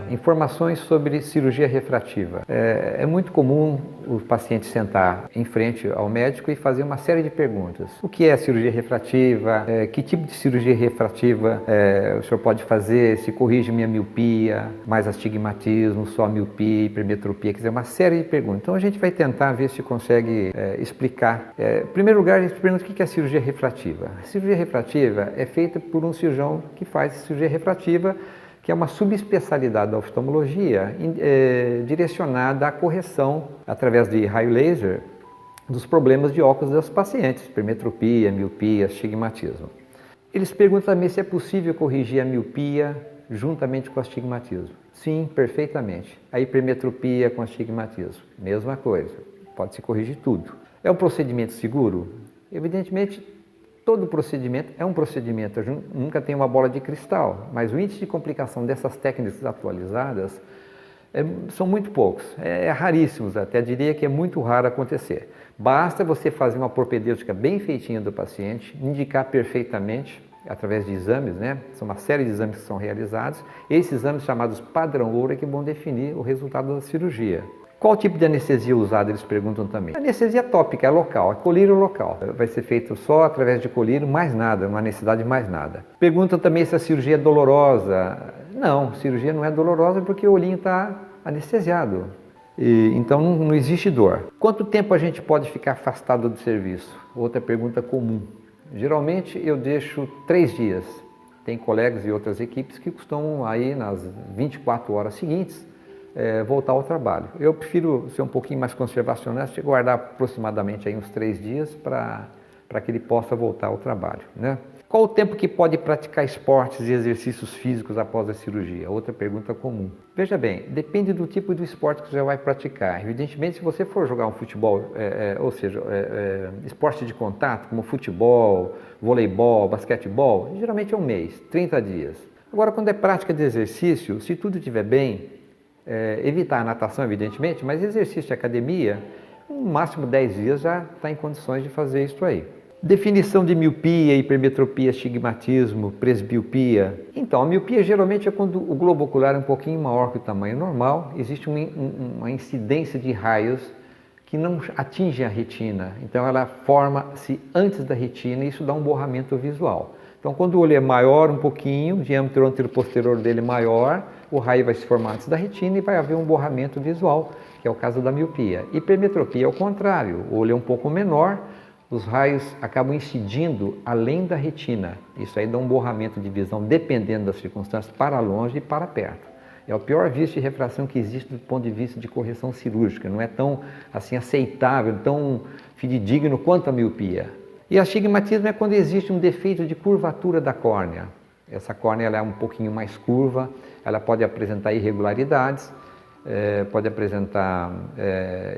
Informações sobre cirurgia refrativa. É muito comum o paciente sentar em frente ao médico e fazer uma série de perguntas. O que é cirurgia refrativa? Que tipo de cirurgia refrativa o senhor pode fazer? Se corrige minha miopia, mais astigmatismo, só miopia, hipermetropia? Quer dizer, uma série de perguntas. Então a gente vai tentar ver se consegue explicar. Em primeiro lugar, a gente pergunta o que é cirurgia refrativa. A cirurgia refrativa é feita por um cirurgião que faz cirurgia refrativa, que é uma subespecialidade da oftalmologia direcionada à correção, através de raio laser, dos problemas de óculos dos pacientes, hipermetropia, miopia, astigmatismo. Eles perguntam também se é possível corrigir a miopia juntamente com o astigmatismo. Sim, perfeitamente. A hipermetropia com astigmatismo, mesma coisa, pode-se corrigir tudo. É um procedimento seguro? Evidentemente, todo procedimento é um procedimento, a gente nunca tem uma bola de cristal, mas o índice de complicação dessas técnicas atualizadas são muito poucos, raríssimos, até diria que é muito raro acontecer. Basta você fazer uma propedêutica bem feitinha do paciente, indicar perfeitamente, através de exames, né? São uma série de exames que são realizados, esses exames chamados padrão ouro é que vão definir o resultado da cirurgia. Qual tipo de anestesia usada, eles perguntam também. A anestesia tópica é local, é colírio local. Vai ser feito só através de colírio, mais nada, não há necessidade de mais nada. Perguntam também se a cirurgia é dolorosa. Não, cirurgia não é dolorosa porque o olhinho está anestesiado. Então não existe dor. Quanto tempo a gente pode ficar afastado do serviço? Outra pergunta comum. Geralmente eu deixo 3 dias. Tem colegas e outras equipes que costumam aí nas 24 horas seguintes voltar ao trabalho. Eu prefiro ser um pouquinho mais conservacionista e guardar aproximadamente aí uns 3 dias para que ele possa voltar ao trabalho, né? Qual o tempo que pode praticar esportes e exercícios físicos após a cirurgia? Outra pergunta comum. Veja bem, depende do tipo de esporte que você vai praticar. Evidentemente, se você for jogar um futebol, ou seja, esporte de contato, como futebol, voleibol, basquetebol, geralmente é 1 mês, 30 dias. Agora, quando é prática de exercício, se tudo estiver bem, evitar a natação, evidentemente, mas exercício de academia, no máximo 10 dias já está em condições de fazer isso aí. Definição de miopia, hipermetropia, astigmatismo, presbiopia. Então, a miopia geralmente é quando o globo ocular é um pouquinho maior que o tamanho normal, existe uma incidência de raios que não atinge a retina, então ela forma-se antes da retina e isso dá um borramento visual. Então, quando o olho é maior um pouquinho, o diâmetro anteroposterior dele é maior, o raio vai se formar antes da retina e vai haver um borramento visual, que é o caso da miopia. Hipermetropia é o contrário, o olho é um pouco menor, os raios acabam incidindo além da retina. Isso aí dá um borramento de visão, dependendo das circunstâncias, para longe e para perto. É o pior vício de refração que existe do ponto de vista de correção cirúrgica, não é tão assim aceitável, tão fidedigno quanto a miopia. E astigmatismo é quando existe um defeito de curvatura da córnea. Essa córnea ela é um pouquinho mais curva, ela pode apresentar irregularidades, pode apresentar,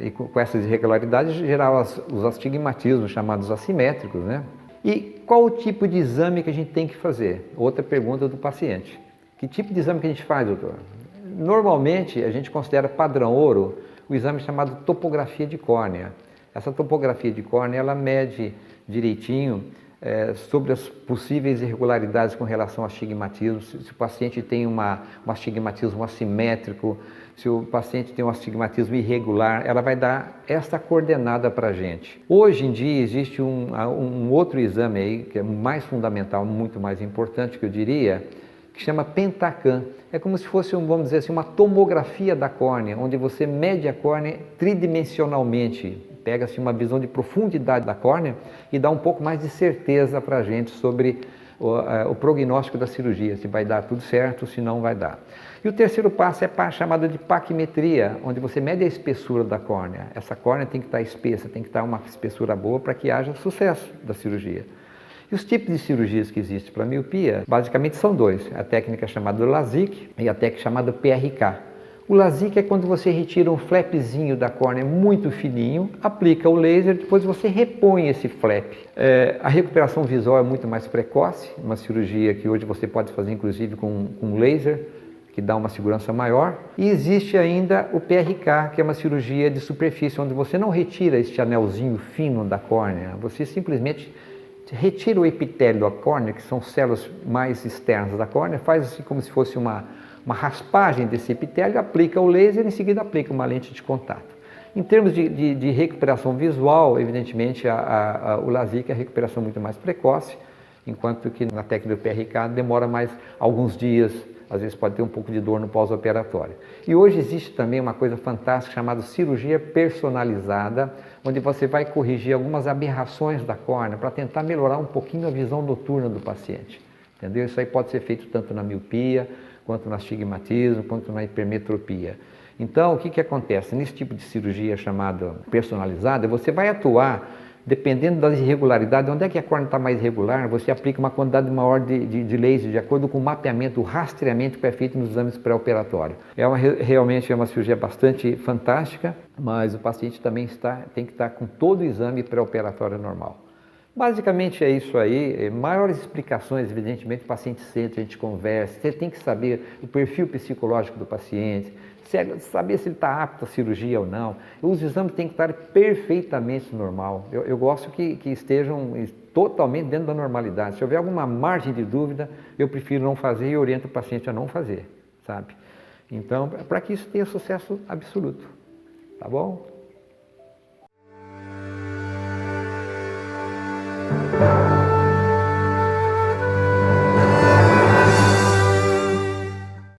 e com essas irregularidades, gerar os astigmatismos chamados assimétricos, né? E qual o tipo de exame que a gente tem que fazer? Outra pergunta do paciente. Que tipo de exame que a gente faz, doutor? Normalmente, a gente considera padrão ouro o exame chamado topografia de córnea. Essa topografia de córnea, ela mede direitinho sobre as possíveis irregularidades com relação ao astigmatismo, se o paciente tem um astigmatismo assimétrico, se o paciente tem um astigmatismo irregular, ela vai dar essa coordenada para a gente. Hoje em dia existe um outro exame aí, que é mais fundamental, muito mais importante que eu diria, que chama Pentacam. É como se fosse, vamos dizer assim, uma tomografia da córnea, onde você mede a córnea tridimensionalmente, pega-se uma visão de profundidade da córnea e dá um pouco mais de certeza para a gente sobre o prognóstico da cirurgia, se vai dar tudo certo, se não vai dar. E o terceiro passo é a chamada de paquimetria, onde você mede a espessura da córnea. Essa córnea tem que estar espessa, tem que estar uma espessura boa para que haja sucesso da cirurgia. E os tipos de cirurgias que existem para miopia, basicamente são 2, a técnica chamada LASIK e a técnica chamada PRK. O LASIK é quando você retira um flapzinho da córnea muito fininho, aplica o laser, depois você repõe esse flap. A recuperação visual é muito mais precoce, uma cirurgia que hoje você pode fazer inclusive com laser, que dá uma segurança maior. E existe ainda o PRK, que é uma cirurgia de superfície, onde você não retira este anelzinho fino da córnea, você simplesmente retira o epitélio da córnea, que são células mais externas da córnea, faz assim como se fosse uma raspagem desse epitélio, aplica o laser e em seguida aplica uma lente de contato. Em termos de recuperação visual, evidentemente o LASIK é a recuperação muito mais precoce, enquanto que na técnica do PRK demora mais alguns dias, às vezes pode ter um pouco de dor no pós-operatório. E hoje existe também uma coisa fantástica chamada cirurgia personalizada, onde você vai corrigir algumas aberrações da córnea para tentar melhorar um pouquinho a visão noturna do paciente. Entendeu? Isso aí pode ser feito tanto na miopia, quanto no astigmatismo, quanto na hipermetropia. Então, o que acontece? Nesse tipo de cirurgia chamada personalizada, você vai atuar dependendo das irregularidades. Onde é que a córnea está mais irregular, você aplica uma quantidade maior de laser, de acordo com o mapeamento, o rastreamento que é feito nos exames pré-operatórios. Realmente é uma cirurgia bastante fantástica, mas o paciente também tem que estar com todo o exame pré-operatório normal. Basicamente é isso aí. Maiores explicações, evidentemente, o paciente senta, a gente conversa, você tem que saber o perfil psicológico do paciente, saber se ele está apto à cirurgia ou não. Os exames têm que estar perfeitamente normal. Eu gosto que estejam totalmente dentro da normalidade. Se houver alguma margem de dúvida, eu prefiro não fazer e oriento o paciente a não fazer, sabe? Então, para que isso tenha sucesso absoluto, tá bom?